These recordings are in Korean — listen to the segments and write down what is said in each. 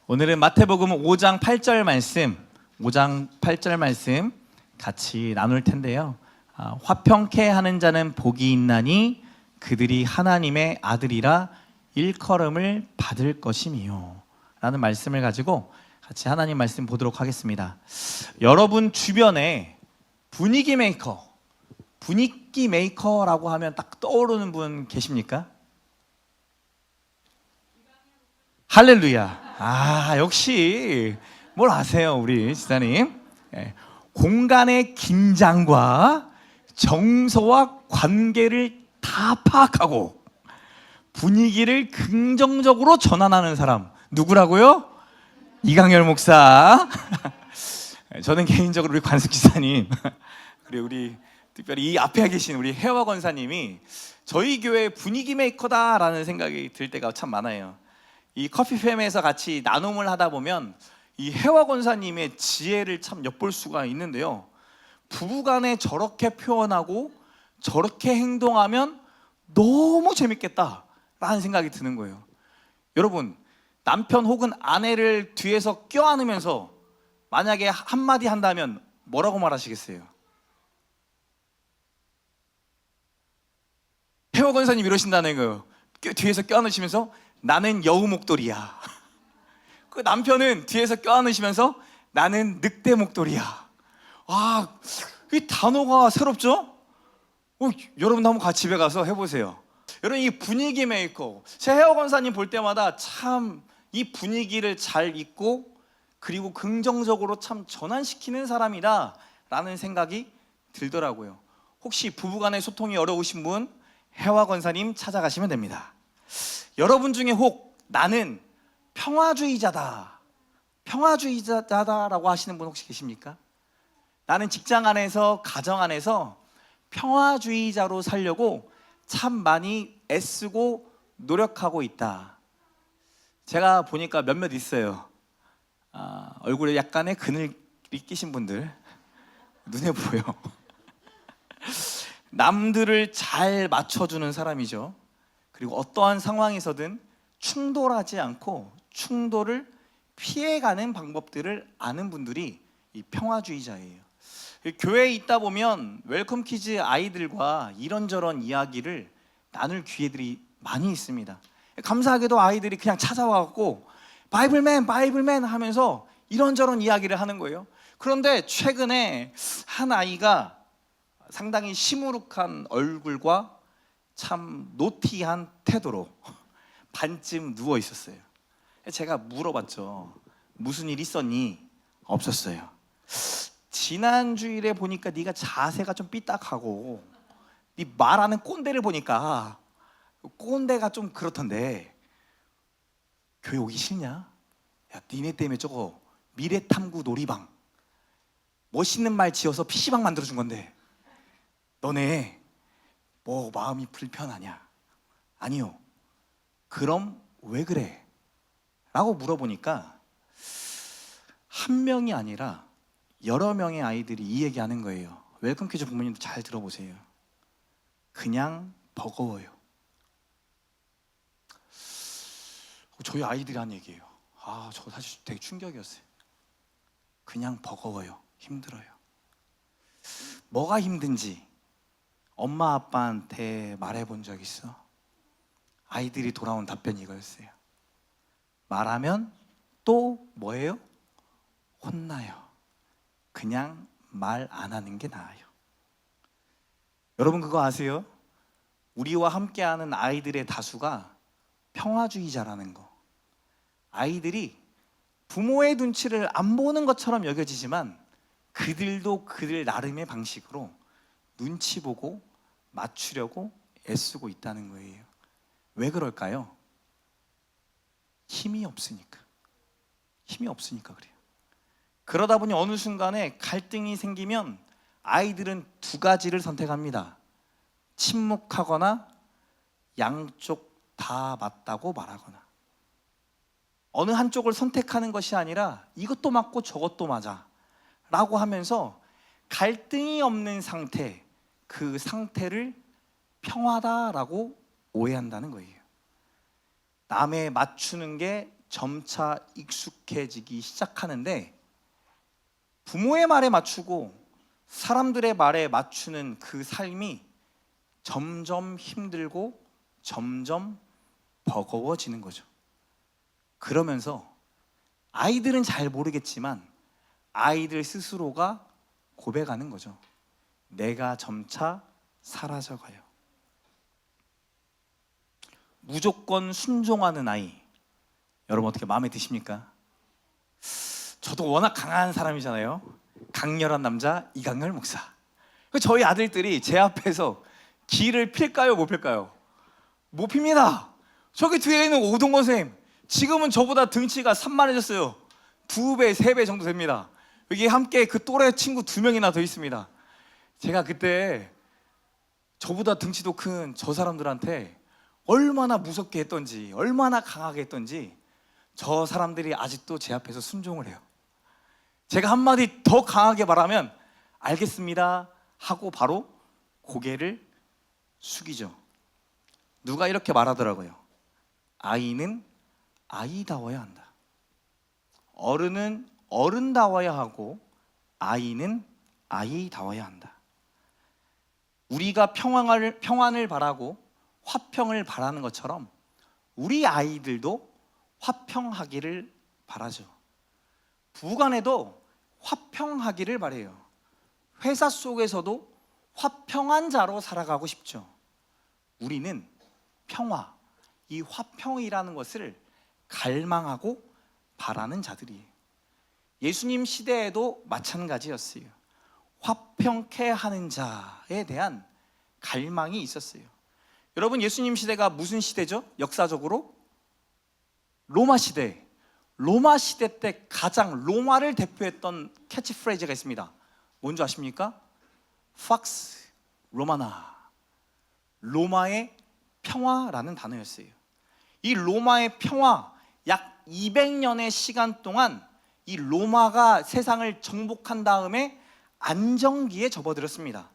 오늘은 마태복음 5장 8절 말씀 같이 나눌 텐데요. 화평케 하는 자는 복이 있나니 그들이 하나님의 아들이라 일컬음을 받을 것이미요 라는 말씀을 가지고 같이 하나님 말씀 보도록 하겠습니다. 여러분 주변에 분위기 메이커라고 하면 딱 떠오르는 분 계십니까? 할렐루야. 역시 뭘 아세요 우리 지사님. 공간의 긴장과 정서와 관계를 다 파악하고 분위기를 긍정적으로 전환하는 사람 누구라고요? 이강열 목사. 저는 개인적으로 우리 관숙 지사님 그리고 우리 특별히 이 앞에 계신 우리 혜화 권사님이 저희 교회 분위기 메이커다라는 생각이 들 때가 참 많아요. 이 커피팸에서 같이 나눔을 하다 보면 이 혜화 권사님의 지혜를 참 엿볼 수가 있는데요. 부부간에 저렇게 표현하고 저렇게 행동하면 너무 재밌겠다라는 생각이 드는 거예요. 여러분, 남편 혹은 아내를 뒤에서 껴안으면서 만약에 한마디 한다면 뭐라고 말하시겠어요? 혜화 권사님 이러신다는 거예요. 뒤에서 껴안으시면서 나는 여우 목도리야. 그 남편은 뒤에서 껴안으시면서 나는 늑대 목도리야. 이 단어가 새롭죠? 여러분도 한번 같이 집에 가서 해보세요. 여러분, 이 분위기 메이커, 제 혜화 권사님 볼 때마다 참 이 분위기를 잘 읽고 그리고 긍정적으로 참 전환시키는 사람이다 라는 생각이 들더라고요. 혹시 부부간의 소통이 어려우신 분 혜화 권사님 찾아가시면 됩니다. 여러분 중에 혹 나는 평화주의자다라고 하시는 분 혹시 계십니까? 나는 직장 안에서 가정 안에서 평화주의자로 살려고 참 많이 애쓰고 노력하고 있다. 제가 보니까 몇몇 있어요. 얼굴에 약간의 그늘이 끼신 분들 눈에 보여. 남들을 잘 맞춰주는 사람이죠. 그리고 어떠한 상황에서든 충돌하지 않고 충돌을 피해가는 방법들을 아는 분들이 이 평화주의자예요. 교회에 있다 보면 웰컴 키즈 아이들과 이런저런 이야기를 나눌 기회들이 많이 있습니다. 감사하게도 아이들이 그냥 찾아와갖고 바이블맨 하면서 이런저런 이야기를 하는 거예요. 그런데 최근에 한 아이가 상당히 시무룩한 얼굴과 참 노티한 태도로 반쯤 누워 있었어요. 제가 물어봤죠. 무슨 일 있었니? 없었어요. 지난 주일에 보니까 네가 자세가 좀 삐딱하고 네 말하는 꼰대를 보니까 꼰대가 좀 그렇던데 교회 오기 싫냐? 야, 니네 때문에 저거 미래탐구 놀이방 멋있는 말 지어서 PC방 만들어준 건데 너네 뭐 마음이 불편하냐? 아니요. 그럼 왜 그래? 라고 물어보니까 한 명이 아니라 여러 명의 아이들이 이 얘기하는 거예요. 웰컴 퀴즈 부모님도 잘 들어보세요. 그냥 버거워요. 저희 아이들이 한 얘기예요. 저 사실 되게 충격이었어요. 그냥 버거워요. 힘들어요. 뭐가 힘든지 엄마 아빠한테 말해본 적 있어? 아이들이 돌아온 답변이 이거였어요. 말하면 또 뭐예요? 혼나요. 그냥 말 안 하는 게 나아요. 여러분 그거 아세요? 우리와 함께하는 아이들의 다수가 평화주의자라는 거. 아이들이 부모의 눈치를 안 보는 것처럼 여겨지지만 그들도 그들 나름의 방식으로 눈치 보고 맞추려고 애쓰고 있다는 거예요. 왜 그럴까요? 힘이 없으니까 그래요. 그러다 보니 어느 순간에 갈등이 생기면 아이들은 두 가지를 선택합니다. 침묵하거나 양쪽 다 맞다고 말하거나. 어느 한쪽을 선택하는 것이 아니라 이것도 맞고 저것도 맞아 라고 하면서 갈등이 없는 상태, 그 상태를 평화다라고 오해한다는 거예요. 남에 맞추는 게 점차 익숙해지기 시작하는데, 부모의 말에 맞추고 사람들의 말에 맞추는 그 삶이 점점 힘들고 점점 버거워지는 거죠. 그러면서 아이들은 잘 모르겠지만 아이들 스스로가 고백하는 거죠. 내가 점차 사라져가요. 무조건 순종하는 아이, 여러분 어떻게 마음에 드십니까? 저도 워낙 강한 사람이잖아요. 강렬한 남자 이강렬 목사. 저희 아들들이 제 앞에서 기를 필까요, 못 필까요? 못 핍니다. 저기 뒤에 있는 오동건 선생님, 지금은 저보다 등치가 산만해졌어요. 2배, 3배 정도 됩니다. 여기 함께 그 또래 친구 2명이나 더 있습니다. 제가 그때 저보다 등치도 큰 저 사람들한테 얼마나 무섭게 했던지, 얼마나 강하게 했던지 저 사람들이 아직도 제 앞에서 순종을 해요. 제가 한마디 더 강하게 말하면 알겠습니다 하고 바로 고개를 숙이죠. 누가 이렇게 말하더라고요. 아이는 아이다워야 한다. 어른은 어른다워야 하고 아이는 아이다워야 한다. 우리가 평안을 바라고 화평을 바라는 것처럼 우리 아이들도 화평하기를 바라죠. 부부간에도 화평하기를 바래요. 회사 속에서도 화평한 자로 살아가고 싶죠. 우리는 평화, 이 화평이라는 것을 갈망하고 바라는 자들이에요. 예수님 시대에도 마찬가지였어요. 화평케 하는 자에 대한 갈망이 있었어요. 여러분, 예수님 시대가 무슨 시대죠? 역사적으로 로마 시대. 로마 시대 때 가장 로마를 대표했던 캐치프레이즈가 있습니다. 뭔지 아십니까? 팍스 로마나, 로마의 평화라는 단어였어요. 이 로마의 평화, 약 200년의 시간 동안 이 로마가 세상을 정복한 다음에 안정기에 접어들었습니다.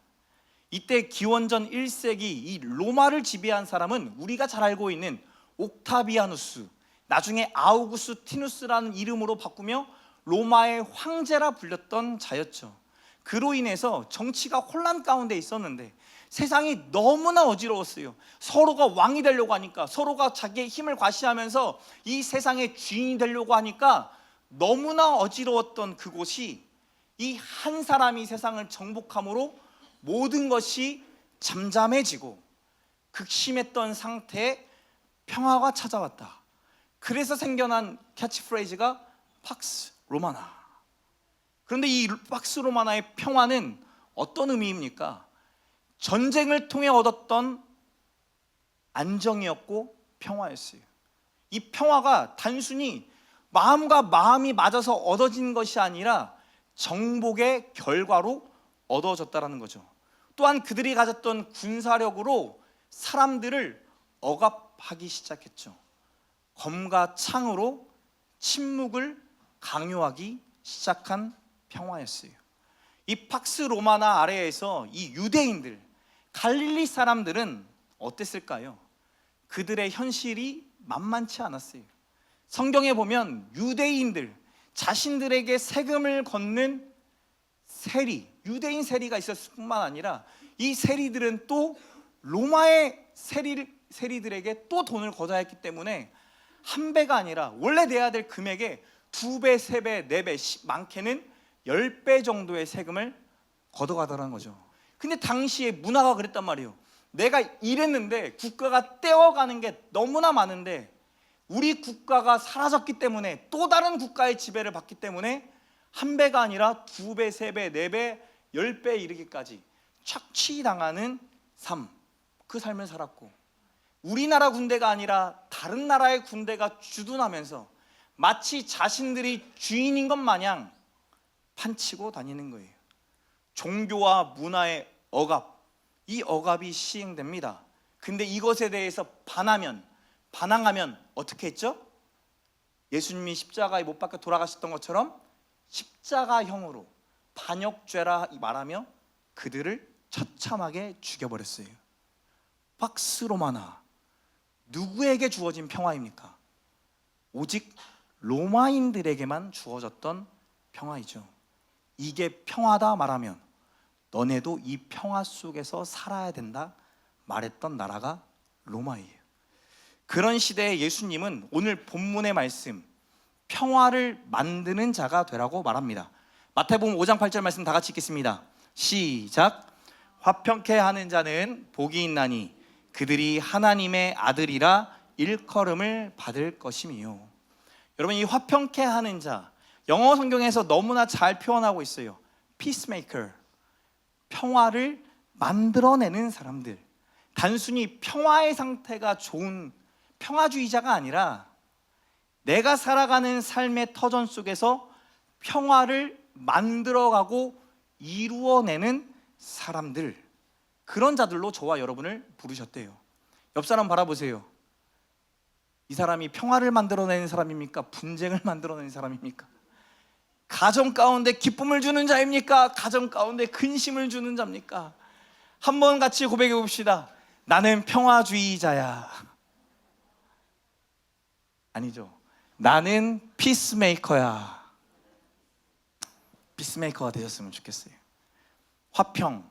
이때 기원전 1세기 이 로마를 지배한 사람은 우리가 잘 알고 있는 옥타비아누스, 나중에 아우구스티누스라는 이름으로 바꾸며 로마의 황제라 불렸던 자였죠. 그로 인해서 정치가 혼란 가운데 있었는데 세상이 너무나 어지러웠어요. 서로가 왕이 되려고 하니까, 서로가 자기의 힘을 과시하면서 이 세상의 주인이 되려고 하니까 너무나 어지러웠던 그곳이 이 한 사람이 세상을 정복함으로 모든 것이 잠잠해지고 극심했던 상태에 평화가 찾아왔다. 그래서 생겨난 캐치프레이즈가 팍스 로마나. 그런데 이 팍스 로마나의 평화는 어떤 의미입니까? 전쟁을 통해 얻었던 안정이었고 평화였어요. 이 평화가 단순히 마음과 마음이 맞아서 얻어진 것이 아니라 정복의 결과로 얻어졌다는 거죠. 또한 그들이 가졌던 군사력으로 사람들을 억압하기 시작했죠. 검과 창으로 침묵을 강요하기 시작한 평화였어요. 이 팍스 로마나 아래에서 이 유대인들, 갈릴리 사람들은 어땠을까요? 그들의 현실이 만만치 않았어요. 성경에 보면 유대인들, 자신들에게 세금을 걷는 세리, 유대인 세리가 있었을 뿐만 아니라 이 세리들은 또 로마의 세리들에게 또 돈을 걷어야 했기 때문에 한 배가 아니라 원래 내야 될 금액의 2배, 3배, 4배, 많게는 10배 정도의 세금을 걷어가더라는 거죠. 근데 당시에 문화가 그랬단 말이에요. 내가 일했는데 국가가 떼어가는 게 너무나 많은데 우리 국가가 사라졌기 때문에 또 다른 국가의 지배를 받기 때문에 한 배가 아니라 2배, 3배, 4배, 10배 이르기까지 착취당하는 삶, 그 삶을 살았고, 우리나라 군대가 아니라 다른 나라의 군대가 주둔하면서 마치 자신들이 주인인 것 마냥 판치고 다니는 거예요. 종교와 문화의 억압, 이 억압이 시행됩니다. 근데 이것에 대해서 반항하면 어떻게 했죠? 예수님이 십자가에 못 박혀 돌아가셨던 것처럼 십자가형으로 반역죄라 말하며 그들을 처참하게 죽여버렸어요. 팍스 로마나, 누구에게 주어진 평화입니까? 오직 로마인들에게만 주어졌던 평화이죠. 이게 평화다 말하면 너네도 이 평화 속에서 살아야 된다 말했던 나라가 로마예요. 그런 시대에 예수님은 오늘 본문의 말씀 평화를 만드는 자가 되라고 말합니다. 마태복음 5장 8절 말씀 다 같이 읽겠습니다. 시작. 화평케 하는 자는 복이 있나니 그들이 하나님의 아들이라 일컬음을 받을 것임이요. 여러분, 이 화평케 하는 자, 영어 성경에서 너무나 잘 표현하고 있어요. peacemaker, 평화를 만들어내는 사람들. 단순히 평화의 상태가 좋은 평화주의자가 아니라 내가 살아가는 삶의 터전 속에서 평화를 만들어가고 이루어내는 사람들, 그런 자들로 저와 여러분을 부르셨대요. 옆 사람 바라보세요. 이 사람이 평화를 만들어내는 사람입니까? 분쟁을 만들어내는 사람입니까? 가정 가운데 기쁨을 주는 자입니까? 가정 가운데 근심을 주는 자입니까? 한번 같이 고백해 봅시다. 나는 평화주의자야. 아니죠. 나는 피스메이커야. 피스메이커가 되셨으면 좋겠어요. 화평,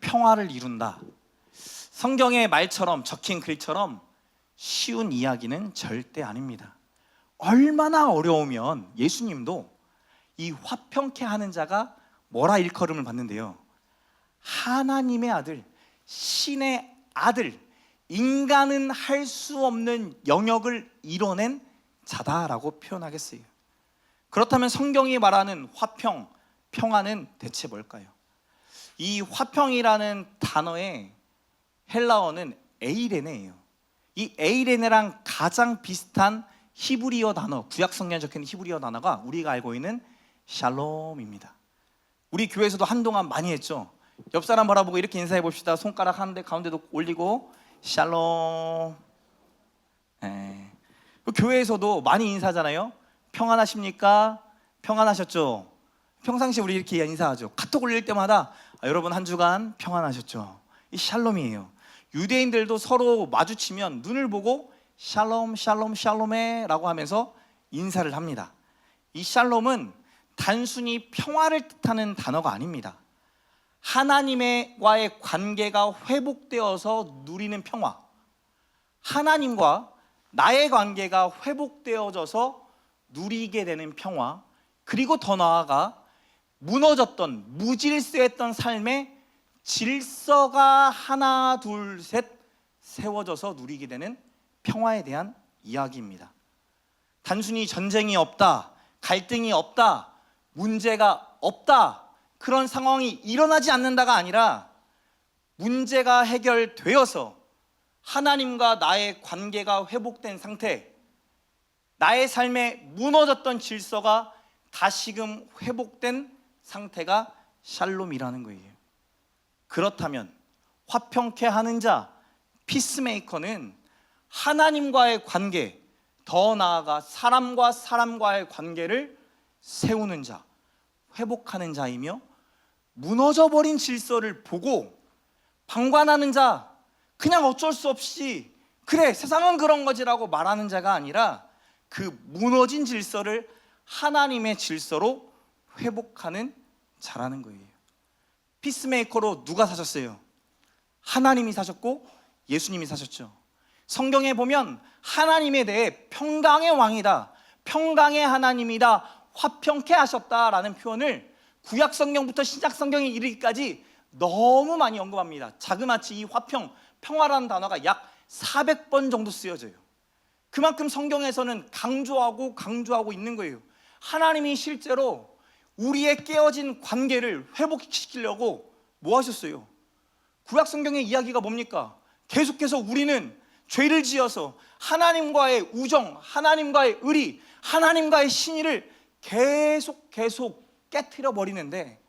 평화를 이룬다. 성경의 말처럼, 적힌 글처럼 쉬운 이야기는 절대 아닙니다. 얼마나 어려우면 예수님도 이 화평케 하는 자가 뭐라 일컬음을 받는데요? 하나님의 아들, 신의 아들, 인간은 할 수 없는 영역을 이뤄낸 자다라고 표현하겠어요. 그렇다면 성경이 말하는 화평, 평화는 대체 뭘까요? 이 화평이라는 단어의 헬라어는 에이레네예요. 이 에이레네랑 가장 비슷한 히브리어 단어, 구약 성경에 적힌 히브리어 단어가 우리가 알고 있는 샬롬입니다. 우리 교회에서도 한동안 많이 했죠. 옆 사람 바라보고 이렇게 인사해 봅시다. 손가락 한 대 가운데도 올리고 샬롬. 교회에서도 많이 인사하잖아요. 평안하십니까? 평안하셨죠? 평상시에 우리 이렇게 인사하죠. 카톡 올릴 때마다 여러분 한 주간 평안하셨죠? 이 샬롬이에요. 유대인들도 서로 마주치면 눈을 보고 샬롬 샬롬 샬롬에 라고 하면서 인사를 합니다. 이 샬롬은 단순히 평화를 뜻하는 단어가 아닙니다. 하나님과의 관계가 회복되어서 누리는 평화, 하나님과 나의 관계가 회복되어져서 누리게 되는 평화, 그리고 더 나아가 무너졌던, 무질서했던 삶의 질서가 하나 둘 셋 세워져서 누리게 되는 평화에 대한 이야기입니다. 단순히 전쟁이 없다, 갈등이 없다, 문제가 없다, 그런 상황이 일어나지 않는다가 아니라 문제가 해결되어서 하나님과 나의 관계가 회복된 상태, 나의 삶에 무너졌던 질서가 다시금 회복된 상태가 샬롬이라는 거예요. 그렇다면 화평케 하는 자, 피스메이커는 하나님과의 관계, 더 나아가 사람과 사람과의 관계를 세우는 자, 회복하는 자이며 무너져버린 질서를 보고 방관하는 자, 그냥 어쩔 수 없이 그래 세상은 그런 거지라고 말하는 자가 아니라 그 무너진 질서를 하나님의 질서로 회복하는 자라는 거예요. 피스메이커로 누가 사셨어요? 하나님이 사셨고 예수님이 사셨죠. 성경에 보면 하나님에 대해 평강의 왕이다, 평강의 하나님이다, 화평케 하셨다라는 표현을 구약 성경부터 신약 성경에 이르기까지 너무 많이 언급합니다. 자그마치 이 화평, 평화라는 단어가 약 400번 정도 쓰여져요. 그만큼 성경에서는 강조하고 있는 거예요. 하나님이 실제로 우리의 깨어진 관계를 회복시키려고 뭐 하셨어요? 구약 성경의 이야기가 뭡니까? 계속해서 우리는 죄를 지어서 하나님과의 우정, 하나님과의 의리, 하나님과의 신의를 계속 깨트려 버리는데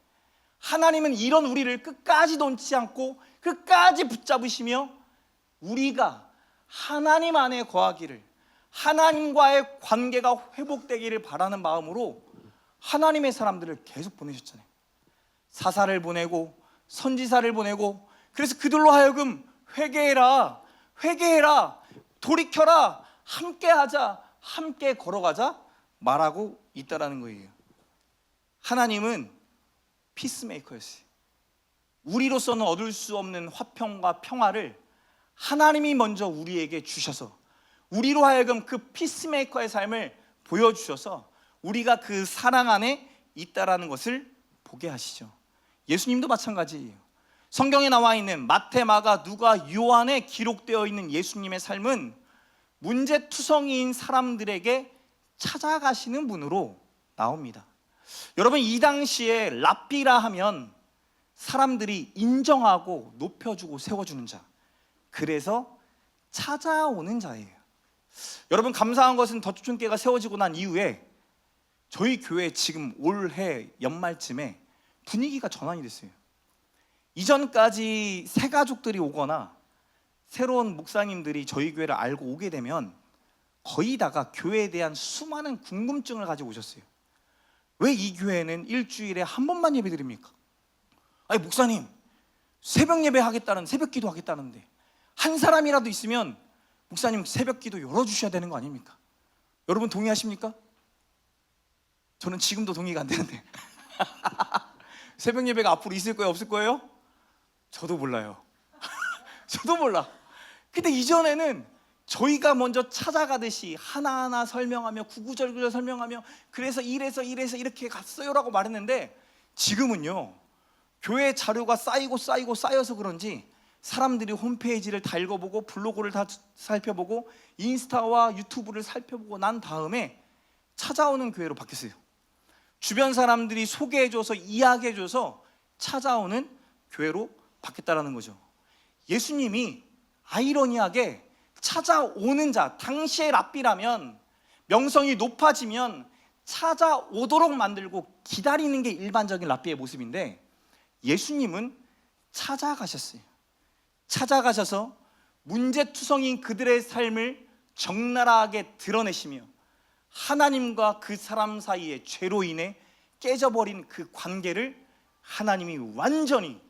하나님은 이런 우리를 끝까지 놓지 않고 끝까지 붙잡으시며 우리가 하나님 안에 거하기를, 하나님과의 관계가 회복되기를 바라는 마음으로 하나님의 사람들을 계속 보내셨잖아요. 사사를 보내고 선지자를 보내고, 그래서 그들로 하여금 회개해라, 돌이켜라, 함께하자, 함께 걸어가자 말하고 있다라는 거예요. 하나님은 피스메이커였어요. 우리로서는 얻을 수 없는 화평과 평화를 하나님이 먼저 우리에게 주셔서 우리로 하여금 그 피스메이커의 삶을 보여주셔서 우리가 그 사랑 안에 있다라는 것을 보게 하시죠. 예수님도 마찬가지예요. 성경에 나와 있는 마태, 마가, 누가, 요한에 기록되어 있는 예수님의 삶은 문제투성이인 사람들에게 찾아가시는 분으로 나옵니다. 여러분, 이 당시에 랍비라 하면 사람들이 인정하고 높여주고 세워주는 자, 그래서 찾아오는 자예요. 여러분, 감사한 것은 덧주촌교회가 세워지고 난 이후에 저희 교회 지금 올해 연말쯤에 분위기가 전환이 됐어요. 이전까지 새 가족들이 오거나 새로운 목사님들이 저희 교회를 알고 오게 되면 거의 다가 교회에 대한 수많은 궁금증을 가지고 오셨어요. 왜 이 교회는 일주일에 한 번만 예배 드립니까? 아니, 목사님 새벽 예배 하겠다는, 새벽 기도 하겠다는데 한 사람이라도 있으면 목사님 새벽 기도 열어주셔야 되는 거 아닙니까? 여러분 동의하십니까? 저는 지금도 동의가 안 되는데 새벽 예배가 앞으로 있을 거예요, 없을 거예요? 저도 몰라요. 저도 몰라. 근데 이전에는 저희가 먼저 찾아가듯이 하나하나 설명하며 구구절절 설명하며 그래서 이래서 이렇게 갔어요라고 말했는데, 지금은요 교회 자료가 쌓여서 그런지 사람들이 홈페이지를 다 읽어보고 블로그를 다 살펴보고 인스타와 유튜브를 살펴보고 난 다음에 찾아오는 교회로 바뀌었어요. 주변 사람들이 소개해줘서 이야기해줘서 찾아오는 교회로 바뀌었다는 거죠. 예수님이 아이러니하게 찾아오는 자, 당시의 랍비라면 명성이 높아지면 찾아오도록 만들고 기다리는 게 일반적인 랍비의 모습인데, 예수님은 찾아가셨어요. 찾아가셔서 문제투성인 그들의 삶을 적나라하게 드러내시며 하나님과 그 사람 사이에 죄로 인해 깨져버린 그 관계를 하나님이 완전히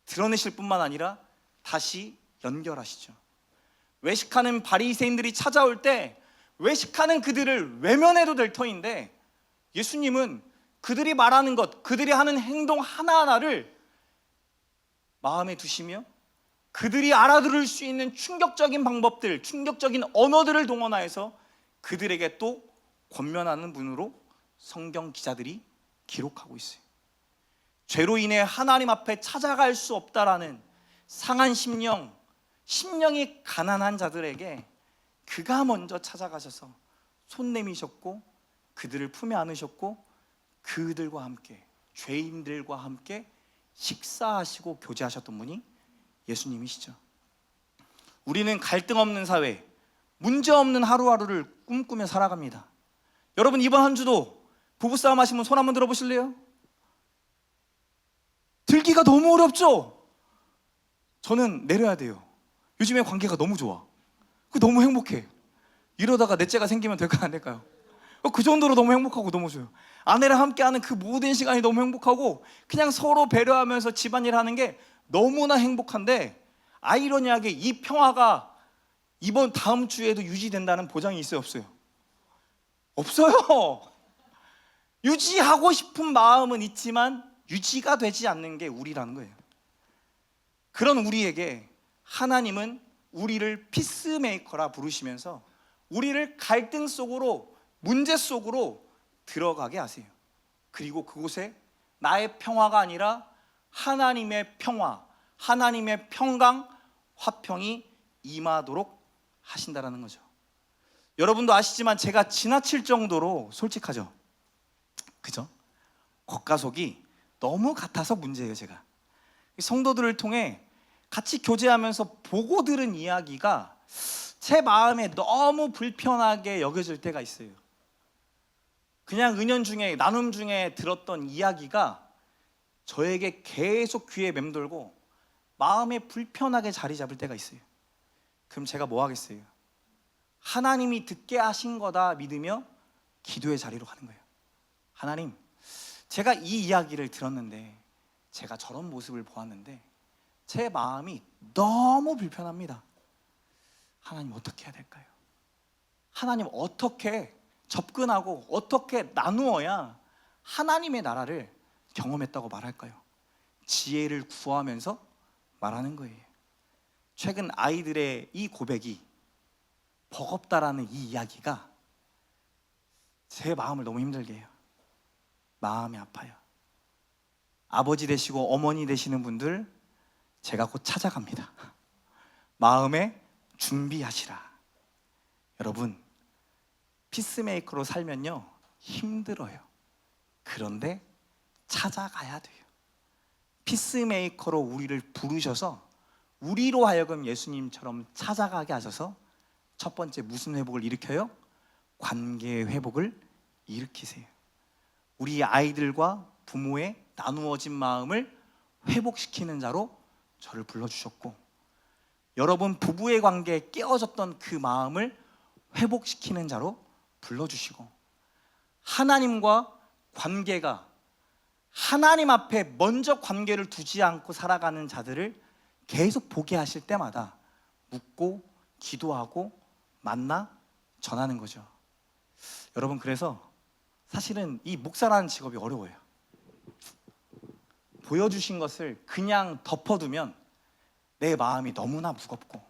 드러내실 뿐만 아니라 다시 연결하시죠. 외식하는 바리새인들이 찾아올 때 외식하는 그들을 외면해도 될 터인데, 예수님은 그들이 말하는 것, 그들이 하는 행동 하나하나를 마음에 두시며 그들이 알아들을 수 있는 충격적인 방법들, 충격적인 언어들을 동원하여서 그들에게 또 권면하는 분으로 성경 기자들이 기록하고 있어요. 죄로 인해 하나님 앞에 찾아갈 수 없다라는 상한 심령이 가난한 자들에게 그가 먼저 찾아가셔서 손 내미셨고 그들을 품에 안으셨고 그들과 함께, 죄인들과 함께 식사하시고 교제하셨던 분이 예수님이시죠. 우리는 갈등 없는 사회, 문제 없는 하루하루를 꿈꾸며 살아갑니다. 여러분, 이번 한 주도 부부싸움 하시면 손 한번 들어보실래요? 들기가 너무 어렵죠? 저는 내려야 돼요. 요즘에 관계가 너무 좋아. 너무 행복해. 이러다가 넷째가 생기면 될까요, 안 될까요? 그 정도로 너무 행복하고 너무 좋아요. 아내랑 함께하는 그 모든 시간이 너무 행복하고 그냥 서로 배려하면서 집안일 하는 게 너무나 행복한데, 아이러니하게 이 평화가 다음 주에도 유지된다는 보장이 있어요, 없어요? 없어요. 유지하고 싶은 마음은 있지만 유지가 되지 않는 게 우리라는 거예요. 그런 우리에게 하나님은 우리를 피스메이커라 부르시면서 우리를 갈등 속으로, 문제 속으로 들어가게 하세요. 그리고 그곳에 나의 평화가 아니라 하나님의 평화, 하나님의 평강, 화평이 임하도록 하신다라는 거죠. 여러분도 아시지만 제가 지나칠 정도로 솔직하죠? 그죠? 겉과 속이 너무 같아서 문제예요. 제가 성도들을 통해 같이 교제하면서 보고 들은 이야기가 제 마음에 너무 불편하게 여겨질 때가 있어요. 그냥 은연 중에, 나눔 중에 들었던 이야기가 저에게 계속 귀에 맴돌고 마음에 불편하게 자리 잡을 때가 있어요. 그럼 제가 뭐 하겠어요? 하나님이 듣게 하신 거다 믿으며 기도의 자리로 가는 거예요. 하나님, 제가 이 이야기를 들었는데, 제가 저런 모습을 보았는데 제 마음이 너무 불편합니다. 하나님, 어떻게 해야 될까요? 하나님, 어떻게 접근하고 어떻게 나누어야 하나님의 나라를 경험했다고 말할까요? 지혜를 구하면서 말하는 거예요. 최근 아이들의 이 고백이, 버겁다라는 이 이야기가 제 마음을 너무 힘들게 해요. 마음이 아파요. 아버지 되시고 어머니 되시는 분들, 제가 곧 찾아갑니다. 마음에 준비하시라. 여러분, 피스메이커로 살면요 힘들어요. 그런데 찾아가야 돼요. 피스메이커로 우리를 부르셔서 우리로 하여금 예수님처럼 찾아가게 하셔서 첫 번째 무슨 회복을 일으켜요? 관계의 회복을 일으키세요. 우리 아이들과 부모의 나누어진 마음을 회복시키는 자로 저를 불러주셨고, 여러분 부부의 관계에 깨어졌던 그 마음을 회복시키는 자로 불러주시고, 하나님과 관계가, 하나님 앞에 먼저 관계를 두지 않고 살아가는 자들을 계속 보게 하실 때마다 묻고 기도하고 만나 전하는 거죠. 여러분, 그래서 사실은 이 목사라는 직업이 어려워요. 보여주신 것을 그냥 덮어두면 내 마음이 너무나 무겁고,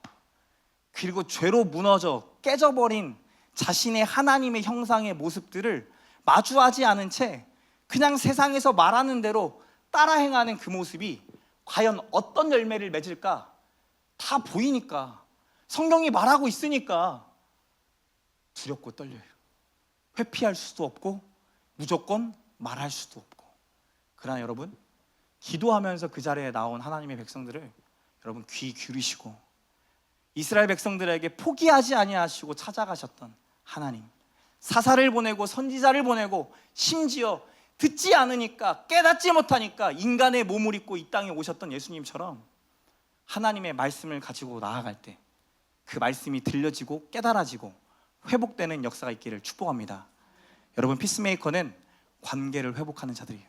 그리고 죄로 무너져 깨져버린 자신의 하나님의 형상의 모습들을 마주하지 않은 채 그냥 세상에서 말하는 대로 따라 행하는 그 모습이 과연 어떤 열매를 맺을까 다 보이니까, 성경이 말하고 있으니까 두렵고 떨려요. 회피할 수도 없고 무조건 말할 수도 없고. 그러나 여러분, 기도하면서 그 자리에 나온 하나님의 백성들을 여러분 귀 기울이시고, 이스라엘 백성들에게 포기하지 아니하시고 찾아가셨던 하나님, 사사를 보내고 선지자를 보내고 심지어 듣지 않으니까, 깨닫지 못하니까 인간의 몸을 입고 이 땅에 오셨던 예수님처럼 하나님의 말씀을 가지고 나아갈 때 그 말씀이 들려지고 깨달아지고 회복되는 역사가 있기를 축복합니다. 여러분, 피스메이커는 관계를 회복하는 자들이에요.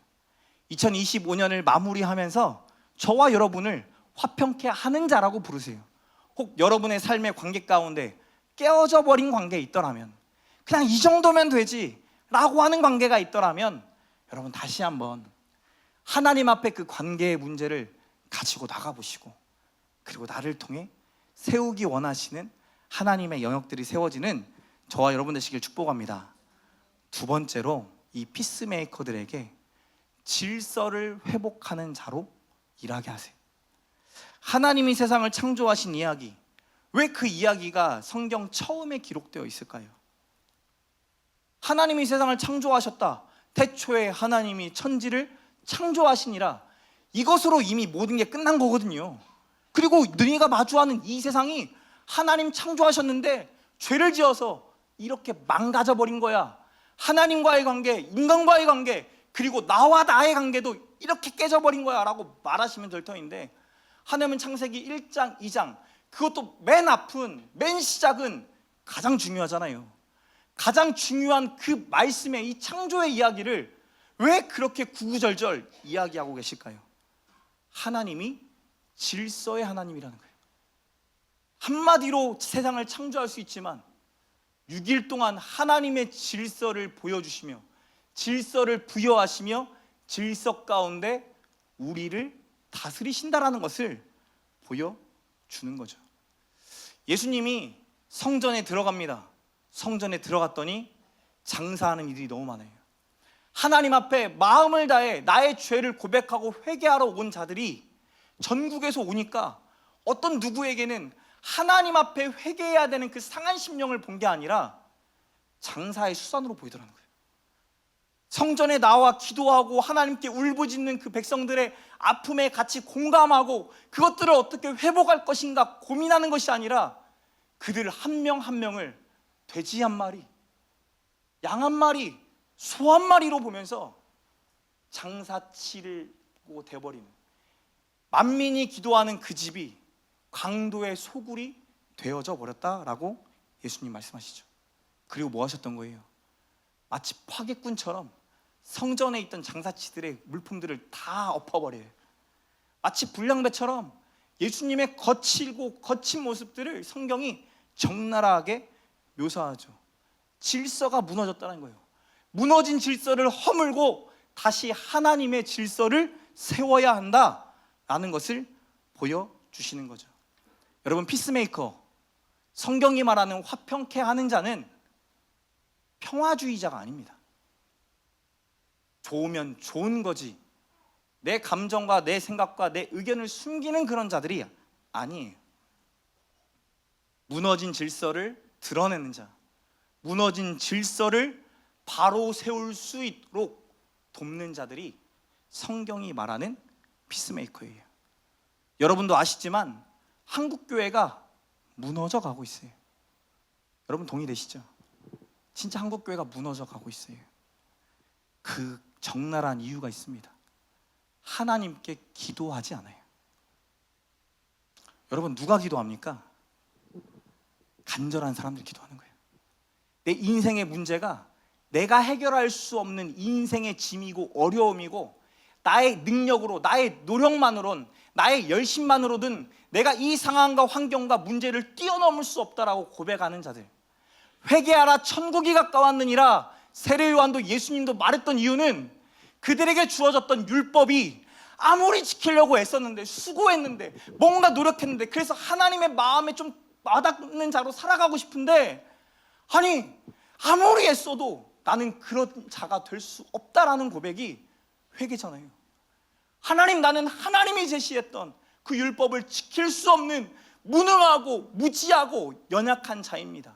2025년을 마무리하면서 저와 여러분을 화평케 하는 자라고 부르세요. 혹 여러분의 삶의 관계 가운데 깨어져 버린 관계에 있더라면, 그냥 이 정도면 되지 라고 하는 관계가 있더라면, 여러분 다시 한번 하나님 앞에 그 관계의 문제를 가지고 나가보시고, 그리고 나를 통해 세우기 원하시는 하나님의 영역들이 세워지는 저와 여러분 되시길 축복합니다. 두 번째로, 이 피스메이커들에게 질서를 회복하는 자로 일하게 하세요. 하나님이 세상을 창조하신 이야기, 왜 그 이야기가 성경 처음에 기록되어 있을까요? 하나님이 세상을 창조하셨다, 태초에 하나님이 천지를 창조하시니라, 이것으로 이미 모든 게 끝난 거거든요. 그리고 너희가 마주하는 이 세상이 하나님 창조하셨는데 죄를 지어서 이렇게 망가져 버린 거야. 하나님과의 관계, 인간과의 관계, 그리고 나와 나의 관계도 이렇게 깨져버린 거야 라고 말하시면 될 터인데, 하나님은 창세기 1장, 2장, 그것도 맨 앞은, 맨 시작은 가장 중요하잖아요. 가장 중요한 그 말씀의, 이 창조의 이야기를 왜 그렇게 구구절절 이야기하고 계실까요? 하나님이 질서의 하나님이라는 거예요. 한마디로 세상을 창조할 수 있지만 6일 동안 하나님의 질서를 보여주시며 질서를 부여하시며 질서 가운데 우리를 다스리신다라는 것을 보여주는 거죠. 예수님이 성전에 들어갑니다. 성전에 들어갔더니 장사하는 이들이 너무 많아요. 하나님 앞에 마음을 다해 나의 죄를 고백하고 회개하러 온 자들이 전국에서 오니까 어떤 누구에게는 하나님 앞에 회개해야 되는 그 상한 심령을 본 게 아니라 장사의 수단으로 보이더라는 거예요. 성전에 나와 기도하고 하나님께 울부짖는 그 백성들의 아픔에 같이 공감하고 그것들을 어떻게 회복할 것인가 고민하는 것이 아니라, 그들 한 명 한 명을 돼지 한 마리, 양 한 마리, 소 한 마리로 보면서 장사치를 돼버리는, 만민이 기도하는 그 집이 강도의 소굴이 되어져 버렸다라고 예수님 말씀하시죠. 그리고 뭐 하셨던 거예요? 마치 파괴꾼처럼 성전에 있던 장사치들의 물품들을 다 엎어버려요. 마치 불량배처럼 예수님의 거칠고 거친 모습들을 성경이 적나라하게 묘사하죠. 질서가 무너졌다는 거예요. 무너진 질서를 허물고 다시 하나님의 질서를 세워야 한다라는 것을 보여주시는 거죠. 여러분, 피스메이커, 성경이 말하는 화평케 하는 자는 평화주의자가 아닙니다. 좋으면 좋은 거지, 내 감정과 내 생각과 내 의견을 숨기는 그런 자들이 아니에요. 무너진 질서를 드러내는 자, 무너진 질서를 바로 세울 수 있도록 돕는 자들이 성경이 말하는 피스메이커예요. 여러분도 아시지만 한국교회가 무너져 가고 있어요. 여러분 동의되시죠? 진짜 한국교회가 무너져 가고 있어요. 그 적나라한 이유가 있습니다. 하나님께 기도하지 않아요. 여러분, 누가 기도합니까? 간절한 사람들이 기도하는 거예요. 내 인생의 문제가 내가 해결할 수 없는 인생의 짐이고 어려움이고, 나의 능력으로, 나의 노력만으로는, 나의 열심만으로든 내가 이 상황과 환경과 문제를 뛰어넘을 수 없다라고 고백하는 자들, 회개하라 천국이 가까웠느니라 세례 요한도 예수님도 말했던 이유는 그들에게 주어졌던 율법이 아무리 지키려고 애썼는데, 수고했는데, 뭔가 노력했는데, 그래서 하나님의 마음에 좀 와닿는 자로 살아가고 싶은데, 아니 아무리 애써도 나는 그런 자가 될 수 없다라는 고백이 회개잖아요. 하나님, 나는 하나님이 제시했던 그 율법을 지킬 수 없는 무능하고 무지하고 연약한 자입니다.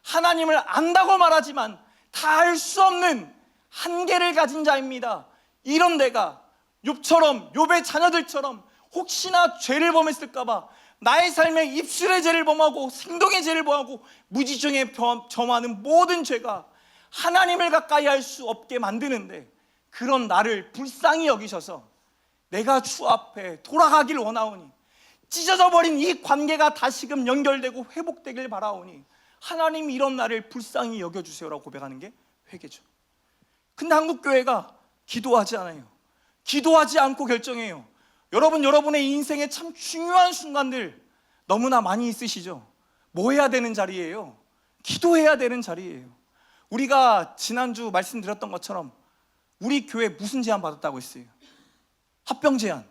하나님을 안다고 말하지만 다 알 수 없는 한계를 가진 자입니다. 이런 내가 욥처럼, 욥의 자녀들처럼 혹시나 죄를 범했을까 봐 나의 삶에 입술의 죄를 범하고 행동의 죄를 범하고 무지중에 점하는 모든 죄가 하나님을 가까이 할 수 없게 만드는데, 그런 나를 불쌍히 여기셔서 내가 주 앞에 돌아가길 원하오니, 찢어져 버린 이 관계가 다시금 연결되고 회복되길 바라오니 하나님, 이런 나를 불쌍히 여겨주세요라고 고백하는 게 회개죠. 근데 한국교회가 기도하지 않아요. 기도하지 않고 결정해요. 여러분, 여러분의 인생에 참 중요한 순간들 너무나 많이 있으시죠? 뭐 해야 되는 자리예요? 기도해야 되는 자리예요. 우리가 지난주 말씀드렸던 것처럼 우리 교회 무슨 제안 받았다고 했어요? 합병 제안.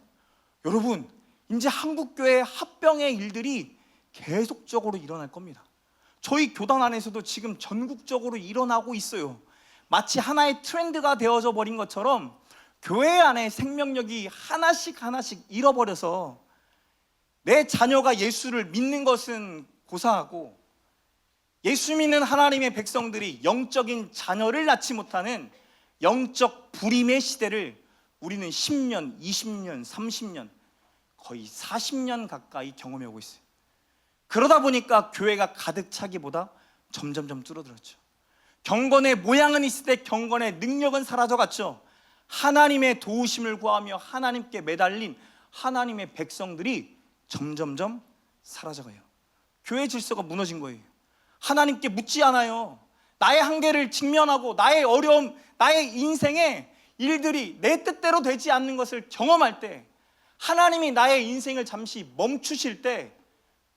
여러분, 이제 한국교회 합병의 일들이 계속적으로 일어날 겁니다. 저희 교단 안에서도 지금 전국적으로 일어나고 있어요. 마치 하나의 트렌드가 되어져 버린 것처럼 교회 안에 생명력이 하나씩 하나씩 잃어버려서, 내 자녀가 예수를 믿는 것은 고사하고 예수 믿는 하나님의 백성들이 영적인 자녀를 낳지 못하는 영적 불임의 시대를 우리는 10년, 20년, 30년, 거의 40년 가까이 경험해 오고 있어요. 그러다 보니까 교회가 가득 차기보다 점점점 줄어들었죠. 경건의 모양은 있을 때 경건의 능력은 사라져갔죠. 하나님의 도우심을 구하며 하나님께 매달린 하나님의 백성들이 점점점 사라져가요. 교회 질서가 무너진 거예요. 하나님께 묻지 않아요. 나의 한계를 직면하고 나의 어려움, 나의 인생의 일들이 내 뜻대로 되지 않는 것을 경험할 때, 하나님이 나의 인생을 잠시 멈추실 때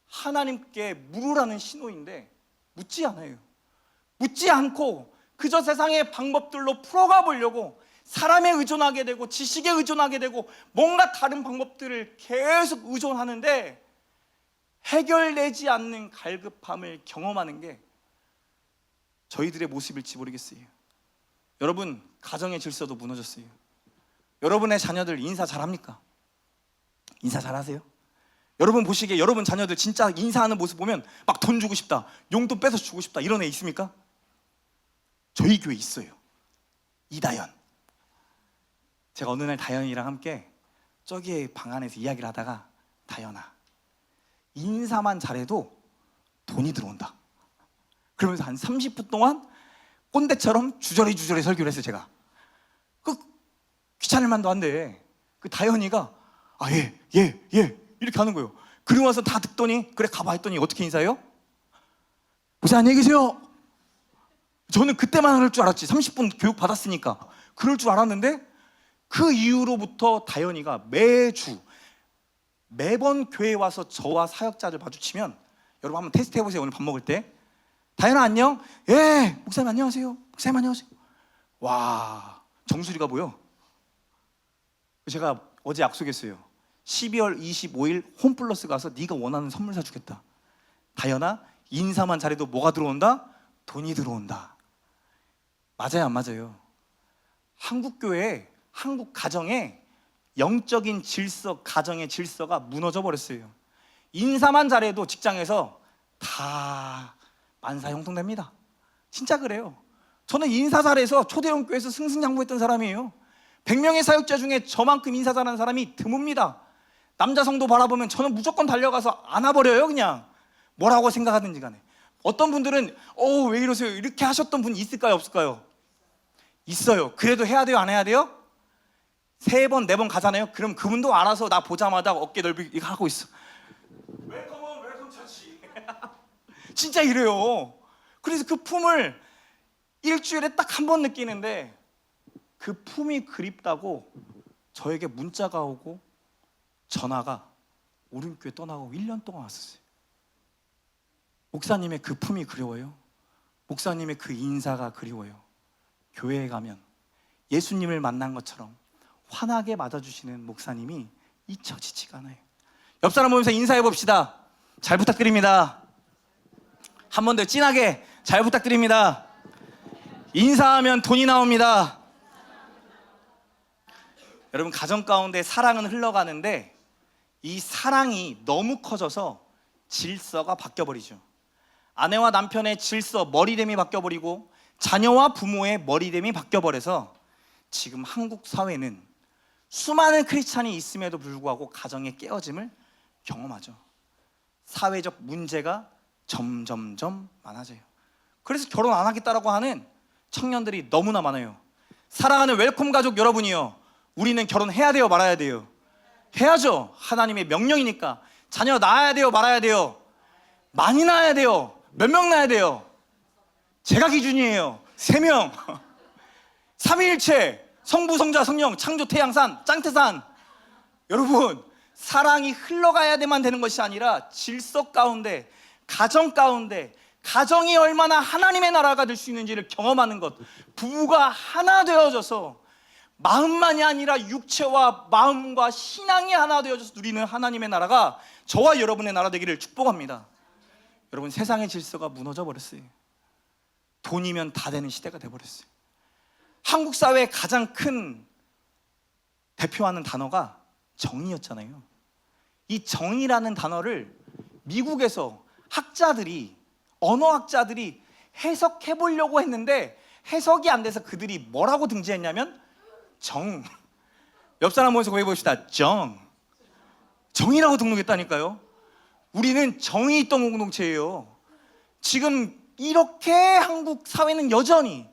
하나님께 물으라는 신호인데 묻지 않아요. 묻지 않고 그저 세상의 방법들로 풀어가 보려고 사람에 의존하게 되고 지식에 의존하게 되고 뭔가 다른 방법들을 계속 의존하는데, 해결되지 않는 갈급함을 경험하는 게 저희들의 모습일지 모르겠어요. 여러분, 가정의 질서도 무너졌어요. 여러분의 자녀들 인사 잘합니까? 인사 잘하세요? 여러분 보시기에 여러분 자녀들 진짜 인사하는 모습 보면 막 돈 주고 싶다, 용돈 뺏어 주고 싶다, 이런 애 있습니까? 저희 교회 있어요. 이다연. 제가 어느 날 다연이랑 함께 저기 방 안에서 이야기를 하다가, 다연아, 인사만 잘해도 돈이 들어온다. 그러면서 한 30분 동안 꼰대처럼 주저리 설교를 했어요. 제가 귀찮을 만도 한데 그 다연이가 예 이렇게 하는 거예요. 그리고 와서 다 듣더니, 그래 가봐 했더니 어떻게 인사해요? 보자, 안녕히 계세요. 저는 그때만 할 줄 알았지, 30분 교육 받았으니까 그럴 줄 알았는데, 그 이후로부터 다연이가 매번 교회에 와서 저와 사역자들 마주치면, 여러분 한번 테스트 해보세요. 오늘 밥 먹을 때 다현아 안녕? 예, 목사님 안녕하세요. 목사님 안녕하세요. 와, 정수리가 보여. 제가 어제 약속했어요. 12월 25일 홈플러스 가서 네가 원하는 선물 사주겠다. 다현아, 인사만 잘해도 뭐가 들어온다? 돈이 들어온다. 맞아요, 안 맞아요? 한국 교회, 한국 가정에 영적인 질서, 가정의 질서가 무너져 버렸어요. 인사만 잘해도 직장에서 다 만사형통됩니다. 진짜 그래요. 저는 인사 잘해서 초대형 교회에서 승승장구했던 사람이에요. 100명의 사역자 중에 저만큼 인사 잘하는 사람이 드뭅니다. 남자 성도 바라보면 저는 무조건 달려가서 안아버려요. 그냥 뭐라고 생각하든지 간에. 어떤 분들은 왜 이러세요? 이렇게 하셨던 분 있을까요? 없을까요? 있어요. 그래도 해야 돼요? 안 해야 돼요? 3번, 4번 가잖아요. 그럼 그분도 알아서 나 보자마자 어깨 넓이 하고 있어. 웰컴은 웰컴 처치. 진짜 이래요. 그래서 그 품을 일주일에 딱 한 번 느끼는데 그 품이 그립다고 저에게 문자가 오고 전화가 오른교회 떠나고 1년 동안 왔었어요. 목사님의 그 품이 그리워요. 목사님의 그 인사가 그리워요. 교회에 가면 예수님을 만난 것처럼 환하게 맞아주시는 목사님이 잊혀지지가 않아요. 옆 사람 보면서 인사해 봅시다. 잘 부탁드립니다. 한 번 더 진하게 잘 부탁드립니다. 인사하면 돈이 나옵니다. 여러분, 가정 가운데 사랑은 흘러가는데 이 사랑이 너무 커져서 질서가 바뀌어버리죠. 아내와 남편의 질서, 머리됨이 바뀌어버리고 자녀와 부모의 머리됨이 바뀌어버려서 지금 한국 사회는 수많은 크리스찬이 있음에도 불구하고 가정의 깨어짐을 경험하죠. 사회적 문제가 점점점 많아져요. 그래서 결혼 안 하겠다라고 하는 청년들이 너무나 많아요. 사랑하는 웰컴 가족 여러분이요, 우리는 결혼해야 돼요, 말아야 돼요? 해야죠. 하나님의 명령이니까. 자녀 낳아야 돼요, 말아야 돼요? 많이 낳아야 돼요. 몇 명 낳아야 돼요? 제가 기준이에요. 3명. 삼위일체, 성부, 성자, 성령, 창조, 태양산, 짱태산. 여러분, 사랑이 흘러가야만 되는 것이 아니라 질서 가운데, 가정 가운데, 가정이 얼마나 하나님의 나라가 될 수 있는지를 경험하는 것. 부부가 하나 되어져서 마음만이 아니라 육체와 마음과 신앙이 하나 되어져서 누리는 하나님의 나라가 저와 여러분의 나라 되기를 축복합니다. 여러분, 세상의 질서가 무너져 버렸어요. 돈이면 다 되는 시대가 돼버렸어요. 한국 사회의 가장 큰 대표하는 단어가 정의였잖아요. 이 정의라는 단어를 미국에서 학자들이, 언어학자들이 해석해 보려고 했는데 해석이 안 돼서 그들이 뭐라고 등재했냐면 정. 옆 사람 보면서 고해 봅시다. 정이라고 등록했다니까요. 우리는 정이 있던 공동체예요. 지금 이렇게 한국 사회는 여전히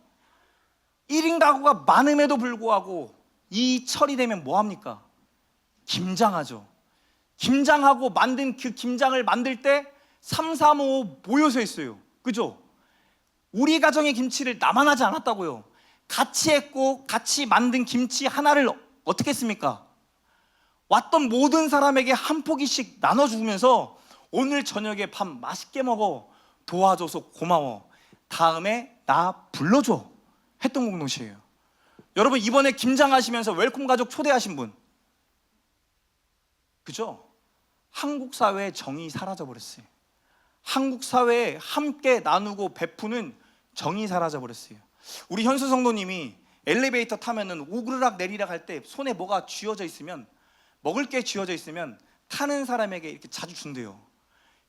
1인 가구가 많음에도 불구하고 이 철이 되면 뭐합니까? 김장하죠. 김장하고 만든 그 김장을 만들 때 3, 4, 5 모여서 했어요. 그죠? 우리 가정의 김치를 나만 하지 않았다고요. 같이 했고 같이 만든 김치 하나를 어떻게 했습니까? 왔던 모든 사람에게 한 포기씩 나눠주면서 오늘 저녁에 밥 맛있게 먹어, 도와줘서 고마워, 다음에 나 불러줘 했던 공동체예요. 여러분, 이번에 김장하시면서 웰컴 가족 초대하신 분, 그죠? 한국 사회의 정이 사라져버렸어요. 한국 사회에 함께 나누고 베푸는 정이 사라져버렸어요. 우리 현수 성도님이 엘리베이터 타면은 오르락 내리락 할 때 손에 뭐가 쥐어져 있으면, 먹을 게 쥐어져 있으면 타는 사람에게 이렇게 자주 준대요.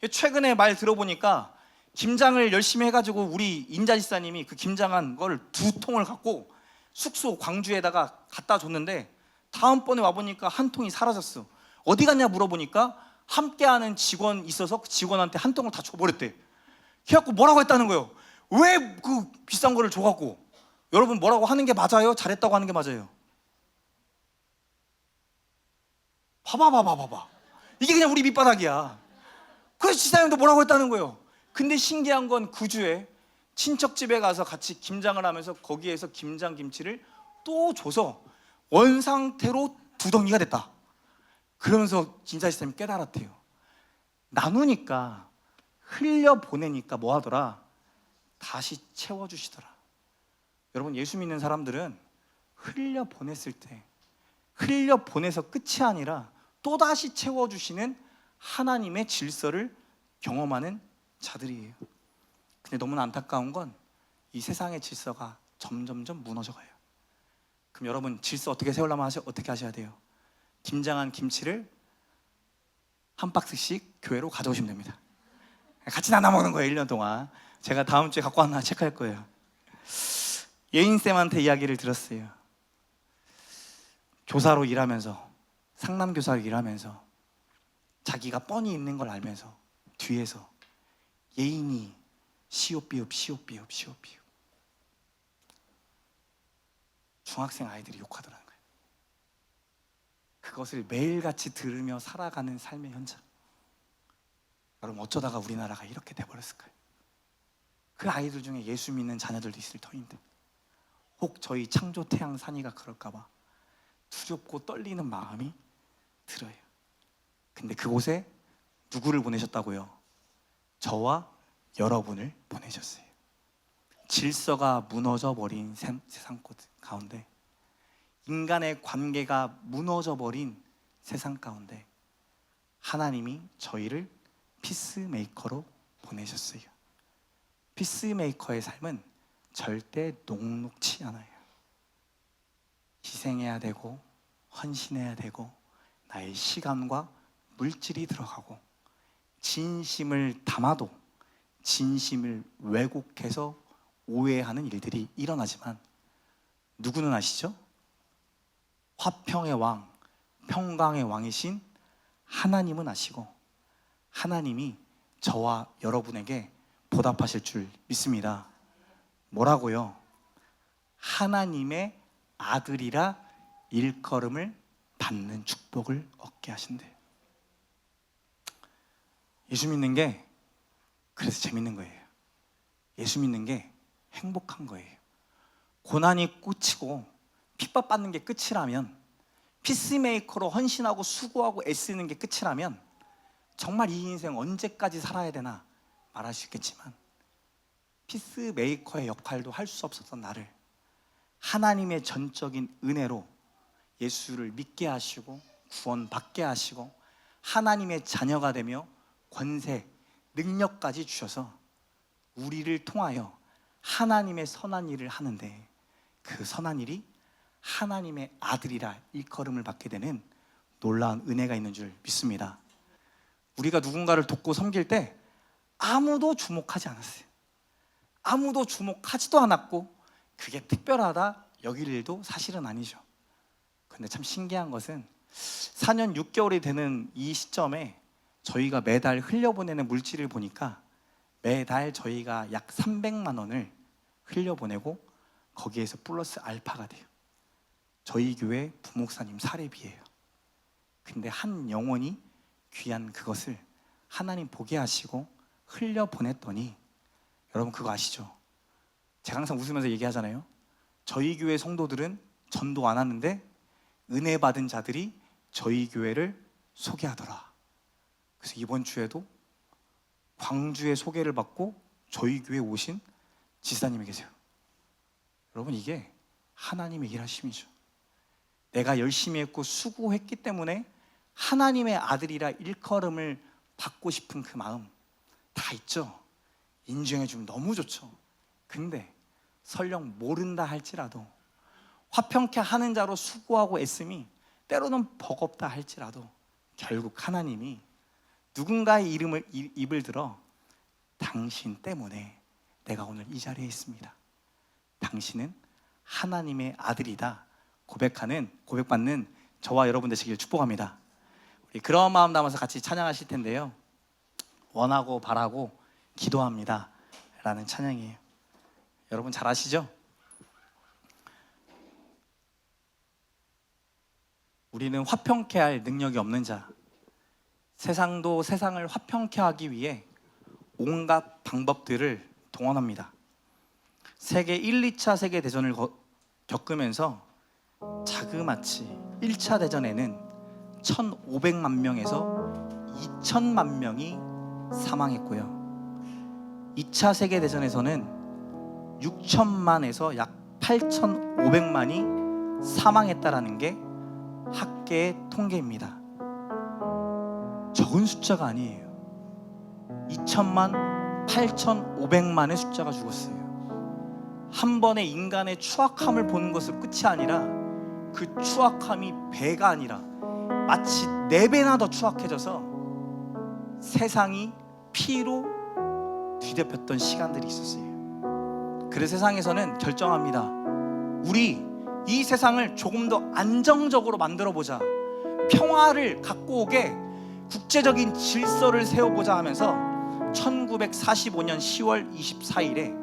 최근에 말 들어보니까 김장을 열심히 해가지고 우리 인자지사님이 그 김장한 걸 2통을 갖고 숙소 광주에다가 갖다 줬는데 다음번에 와보니까 한 통이 사라졌어. 어디 갔냐 물어보니까 함께하는 직원 있어서 그 직원한테 한 통을 다 줘버렸대. 그래갖고 뭐라고 했다는 거예요. 왜 그 비싼 거를 줘갖고. 여러분, 뭐라고 하는 게 맞아요? 잘했다고 하는 게 맞아요? 봐봐. 이게 그냥 우리 밑바닥이야. 그래서 지사님도 뭐라고 했다는 거예요. 근데 신기한 건 그 주에 친척 집에 가서 같이 김장을 하면서 거기에서 김장 김치를 또 줘서 원상태로 2덩이가 됐다. 그러면서 진짜 지사님이 깨달았대요. 나누니까, 흘려보내니까 뭐 하더라? 다시 채워주시더라. 여러분, 예수 믿는 사람들은 흘려 보냈을 때, 흘려 보내서 끝이 아니라 또다시 채워주시는 하나님의 질서를 경험하는 자들이에요. 근데 너무나 안타까운 건 이 세상의 질서가 점점점 무너져가요. 그럼 여러분, 질서 어떻게 세우려면 어떻게 하셔야 돼요? 김장한 김치를 한 박스씩 교회로 가져오시면 됩니다. 같이 나눠 먹는 거예요. 1년 동안. 제가 다음 주에 갖고 왔나 체크할 거예요. 예인쌤한테 이야기를 들었어요. 교사로 일하면서, 상남교사로 일하면서 자기가 뻔히 있는 걸 알면서 뒤에서 예인이 시옷비읍 중학생 아이들이 욕하더라는 거예요. 그것을 매일같이 들으며 살아가는 삶의 현장. 여러분, 어쩌다가 우리나라가 이렇게 돼버렸을까요? 그 아이들 중에 예수 믿는 자녀들도 있을 터인데 혹 저희 창조태양 산이가 그럴까봐 두렵고 떨리는 마음이 들어요. 근데 그곳에 누구를 보내셨다고요? 저와 여러분을 보내셨어요. 질서가 무너져 버린 세상 가운데, 인간의 관계가 무너져 버린 세상 가운데 하나님이 저희를 피스메이커로 보내셨어요. 피스메이커의 삶은 절대 녹록치 않아요. 희생해야 되고 헌신해야 되고 나의 시간과 물질이 들어가고, 진심을 담아도 진심을 왜곡해서 오해하는 일들이 일어나지만 누구는 아시죠? 화평의 왕, 평강의 왕이신 하나님은 아시고 하나님이 저와 여러분에게 보답하실 줄 믿습니다. 뭐라고요? 하나님의 아들이라 일컬음을 받는 축복을 얻게 하신대요. 예수 믿는 게 그래서 재밌는 거예요. 예수 믿는 게 행복한 거예요. 고난이 끝이고 핍박받는 게 끝이라면, 피스메이커로 헌신하고 수고하고 애쓰는 게 끝이라면 정말 이 인생 언제까지 살아야 되나 말할 수 있겠지만, 피스메이커의 역할도 할 수 없었던 나를 하나님의 전적인 은혜로 예수를 믿게 하시고 구원받게 하시고 하나님의 자녀가 되며 권세, 능력까지 주셔서 우리를 통하여 하나님의 선한 일을 하는데, 그 선한 일이 하나님의 아들이라 일컬음을 받게 되는 놀라운 은혜가 있는 줄 믿습니다. 우리가 누군가를 돕고 섬길 때 아무도 주목하지 않았어요. 아무도 주목하지도 않았고 그게 특별하다 여길 일도 사실은 아니죠. 근데 참 신기한 것은 4년 6개월이 되는 이 시점에 저희가 매달 흘려보내는 물질을 보니까 매달 저희가 약 300만 원을 흘려보내고 거기에서 플러스 알파가 돼요. 저희 교회 부목사님 사례비예요. 근데 한 영혼이 귀한 그것을 하나님 보게 하시고 흘려보냈더니, 여러분 그거 아시죠? 제가 항상 웃으면서 얘기하잖아요. 저희 교회 성도들은 전도 안 하는데 은혜 받은 자들이 저희 교회를 소개하더라. 그래서 이번 주에도 광주에 소개를 받고 저희 교회에 오신 지사님이 계세요. 여러분, 이게 하나님의 일하심이죠. 내가 열심히 했고 수고했기 때문에 하나님의 아들이라 일컬음을 받고 싶은 그 마음 다 있죠. 인정해 주면 너무 좋죠. 근데 설령 모른다 할지라도, 화평케 하는 자로 수고하고 애씀이 때로는 버겁다 할지라도 결국 하나님이 누군가의 입을 들어 당신 때문에 내가 오늘 이 자리에 있습니다, 당신은 하나님의 아들이다 고백받는 저와 여러분 되시길 축복합니다. 우리 그런 마음 담아서 같이 찬양하실 텐데요. 원하고 바라고 기도합니다 라는 찬양이에요. 여러분 잘 아시죠? 우리는 화평케 할 능력이 없는 자, 세상도 세상을 화평케 하기 위해 온갖 방법들을 동원합니다. 세계 1, 2차 세계대전을 겪으면서 자그마치 1차 대전에는 1,500만 명에서 2,000만 명이 사망했고요. 2차 세계대전에서는 6천만에서 약 8,500만이 사망했다라는 게 학계의 통계입니다. 적은 숫자가 아니에요. 2천만 8,500만의 숫자가 죽었어요. 한 번의 인간의 추악함을 보는 것은 끝이 아니라 그 추악함이 배가 아니라 마치 4배나 더 추악해져서 세상이 피로 뒤덮였던 시간들이 있었어요. 그래서 세상에서는 결정합니다. 우리 이 세상을 조금 더 안정적으로 만들어보자, 평화를 갖고 오게 국제적인 질서를 세워보자 하면서 1945년 10월 24일에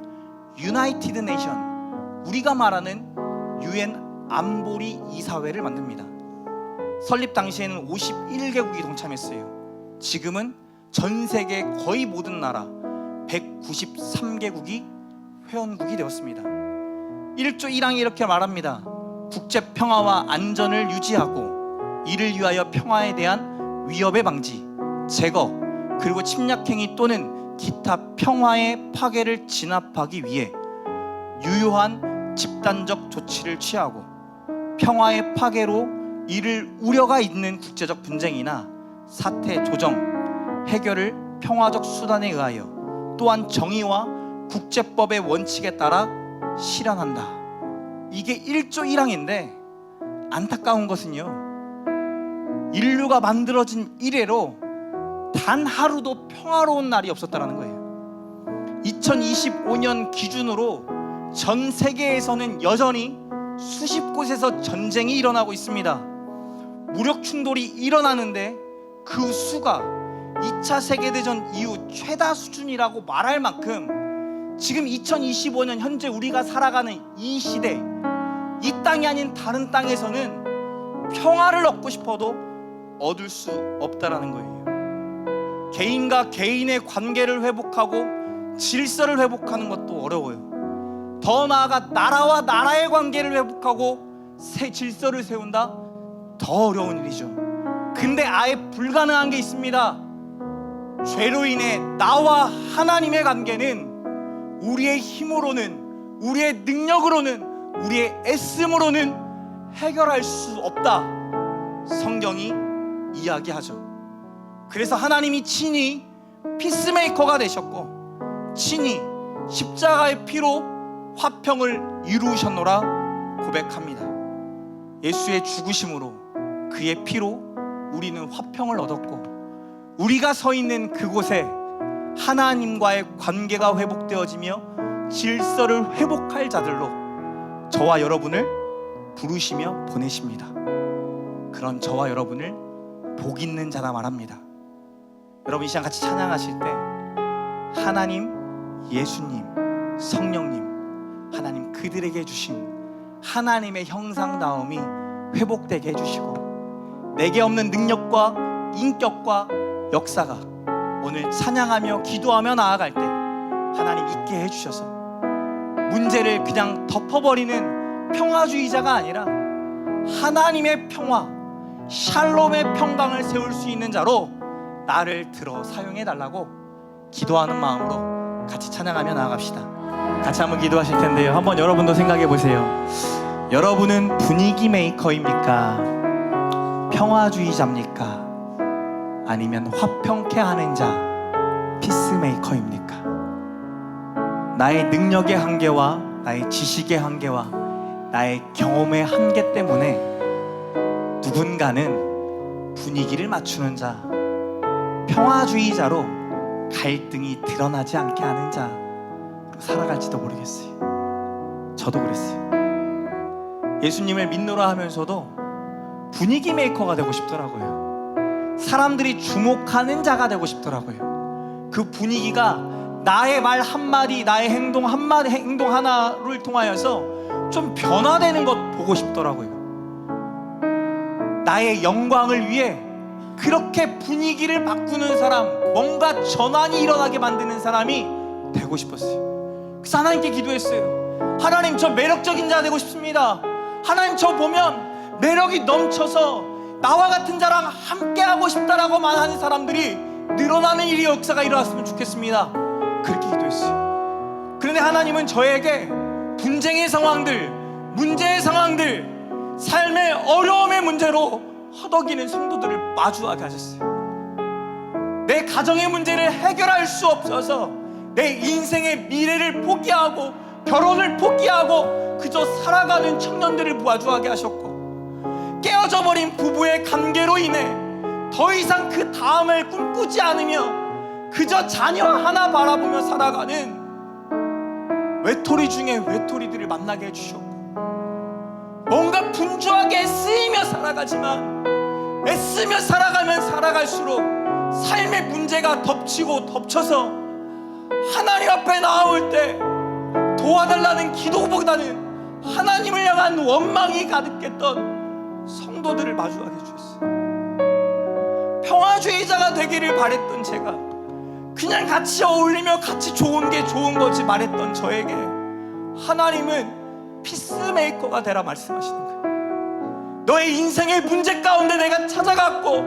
유나이티드 네이션, 우리가 말하는 UN 안보리 이사회를 만듭니다. 설립 당시에는 51개국이 동참했어요. 지금은 전 세계 거의 모든 나라 193개국이 회원국이 되었습니다. 1조 1항이 이렇게 말합니다. 국제 평화와 안전을 유지하고 이를 위하여 평화에 대한 위협의 방지, 제거, 그리고 침략행위 또는 기타 평화의 파괴를 진압하기 위해 유효한 집단적 조치를 취하고 평화의 파괴로 이를 우려가 있는 국제적 분쟁이나 사태 조정, 해결을 평화적 수단에 의하여 또한 정의와 국제법의 원칙에 따라 실현한다. 이게 1조 1항인데 안타까운 것은요, 인류가 만들어진 이래로 단 하루도 평화로운 날이 없었다는 거예요. 2025년 기준으로 전 세계에서는 여전히 수십 곳에서 전쟁이 일어나고 있습니다. 무력 충돌이 일어나는데 그 수가 2차 세계대전 이후 최다 수준이라고 말할 만큼 지금 2025년 현재 우리가 살아가는 이 시대, 이 땅이 아닌 다른 땅에서는 평화를 얻고 싶어도 얻을 수 없다라는 거예요. 개인과 개인의 관계를 회복하고 질서를 회복하는 것도 어려워요. 더 나아가 나라와 나라의 관계를 회복하고 새 질서를 세운다? 더 어려운 일이죠. 근데 아예 불가능한 게 있습니다. 죄로 인해 나와 하나님의 관계는 우리의 힘으로는, 우리의 능력으로는, 우리의 애씀으로는 해결할 수 없다. 성경이 이야기하죠. 그래서 하나님이 친히 피스메이커가 되셨고 친히 십자가의 피로 화평을 이루셨노라 고백합니다. 예수의 죽으심으로, 그의 피로 우리는 화평을 얻었고 우리가 서 있는 그곳에 하나님과의 관계가 회복되어지며 질서를 회복할 자들로 저와 여러분을 부르시며 보내십니다. 그런 저와 여러분을 복 있는 자라 말합니다. 여러분 이 시간 같이 찬양하실 때 하나님, 예수님, 성령님, 하나님 그들에게 주신 하나님의 형상다움이 회복되게 해주시고 내게 없는 능력과 인격과 역사가 오늘 찬양하며 기도하며 나아갈 때 하나님 있게 해주셔서 문제를 그냥 덮어버리는 평화주의자가 아니라 하나님의 평화, 샬롬의 평강을 세울 수 있는 자로 나를 들어 사용해달라고 기도하는 마음으로 같이 찬양하며 나아갑시다. 같이 한번 기도하실 텐데요, 한번 여러분도 생각해 보세요. 여러분은 분위기 메이커입니까? 평화주의자입니까? 아니면 화평케 하는 자, 피스메이커입니까? 나의 능력의 한계와 나의 지식의 한계와 나의 경험의 한계 때문에 누군가는 분위기를 맞추는 자, 평화주의자로 갈등이 드러나지 않게 하는 자로 살아갈지도 모르겠어요. 저도 그랬어요. 예수님을 믿노라 하면서도 분위기 메이커가 되고 싶더라고요. 사람들이 주목하는 자가 되고 싶더라고요. 그 분위기가 나의 말 한마디, 나의 행동 한마디, 행동 하나를 통하여서 좀 변화되는 것 보고 싶더라고요. 나의 영광을 위해 그렇게 분위기를 바꾸는 사람, 뭔가 전환이 일어나게 만드는 사람이 되고 싶었어요. 그래서 하나님께 기도했어요. 하나님, 저 매력적인 자 되고 싶습니다. 하나님, 저 보면 매력이 넘쳐서 나와 같은 자랑 함께 하고 싶다라고 말하는 사람들이 늘어나는 일이 역사가 일어났으면 좋겠습니다. 그렇게 기도했어요. 그런데 그런데 하나님은 저에게 분쟁의 상황들, 문제의 상황들, 삶의 어려움의 문제로 허덕이는 성도들을 마주하게 하셨어요. 내 가정의 문제를 해결할 수 없어서 내 인생의 미래를 포기하고 결혼을 포기하고 그저 살아가는 청년들을 마주하게 하셨고, 깨어져 버린 부부의 관계로 인해 더 이상 그 다음을 꿈꾸지 않으며 그저 자녀 하나 바라보며 살아가는 외톨이 중에 외톨이들을 만나게 해주셨고, 뭔가 분주하게 쓰이며 살아가지만 애쓰며 살아가면 살아갈수록 삶의 문제가 덮치고 덮쳐서 하나님 앞에 나올 때 도와달라는 기도보다는 하나님을 향한 원망이 가득했던 성도들을 마주하게 해주셨어요. 평화주의자가 되기를 바랬던 제가 그냥 같이 어울리며 같이 좋은 게 좋은 거지 말했던 저에게 하나님은 피스메이커가 되라 말씀하시는 거예요. 너의 인생의 문제 가운데 내가 찾아갔고,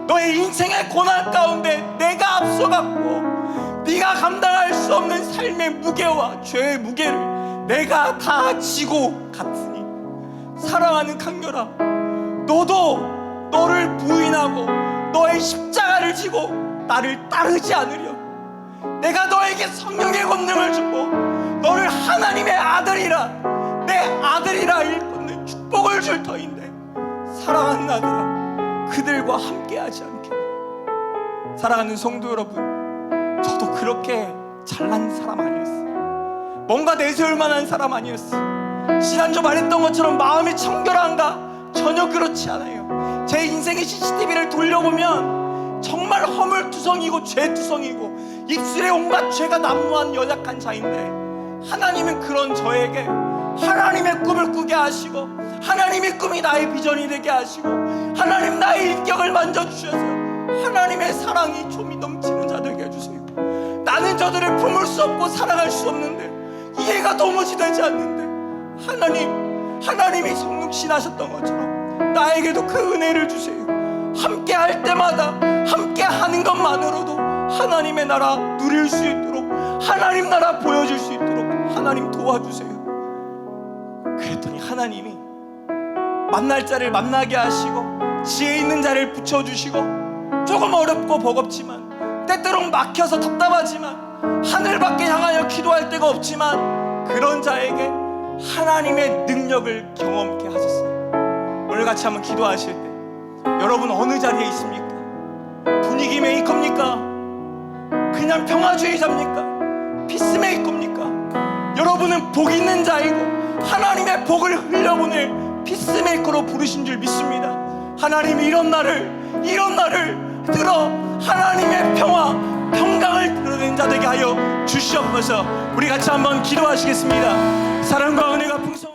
너의 인생의 고난 가운데 내가 앞서갔고, 네가 감당할 수 없는 삶의 무게와 죄의 무게를 내가 다 지고 갔으니 사랑하는 강렬아, 너도 너를 부인하고 너의 십자가를 지고 나를 따르지 않으려 내가 너에게 성령의 권능을 주고 너를 하나님의 아들이라, 내 아들이라 일컫는 축복을 줄 터인데, 사랑하는 아들아, 그들과 함께하지 않겠네. 사랑하는 성도 여러분, 저도 그렇게 잘난 사람 아니었어요. 뭔가 내세울 만한 사람 아니었어요. 지난주 말했던 것처럼 마음이 청결한가? 전혀 그렇지 않아요. 제 인생의 CCTV를 돌려보면 정말 허물투성이고 죄투성이고 입술에 온갖 죄가 난무한 연약한 자인데, 하나님은 그런 저에게 하나님의 꿈을 꾸게 하시고, 하나님의 꿈이 나의 비전이 되게 하시고, 하나님 나의 인격을 만져주셔서 하나님의 사랑이 좀이 넘치는 자 되게 해주세요. 나는 저들을 품을 수 없고 살아갈 수 없는데, 이해가 도무지 되지 않는데, 하나님이 성육신하셨던 것처럼 나에게도 그 은혜를 주세요. 함께 할 때마다 함께 하는 것만으로도 하나님의 나라 누릴 수 있도록, 하나님 나라 보여줄 수 있도록 하나님 도와주세요. 그랬더니 하나님이 만날 자를 만나게 하시고, 지혜 있는 자를 붙여주시고, 조금 어렵고 버겁지만 때때론 막혀서 답답하지만 하늘밖에 향하여 기도할 데가 없지만 그런 자에게 하나님의 능력을 경험케 하셨어요. 오늘 같이 한번 기도하실 때 여러분 어느 자리에 있습니까? 분위기 메이커입니까? 그냥 평화주의자입니까? 피스메이커입니까? 여러분은 복 있는 자이고 하나님의 복을 흘려보낼 피스메이커로 부르신 줄 믿습니다. 하나님이 이런 나를 들어 하나님의 평화, 평강을 드러낸 자 되게 하여 주시옵소서. 우리 같이 한번 기도하시겠습니다. 사랑과 은혜가 풍성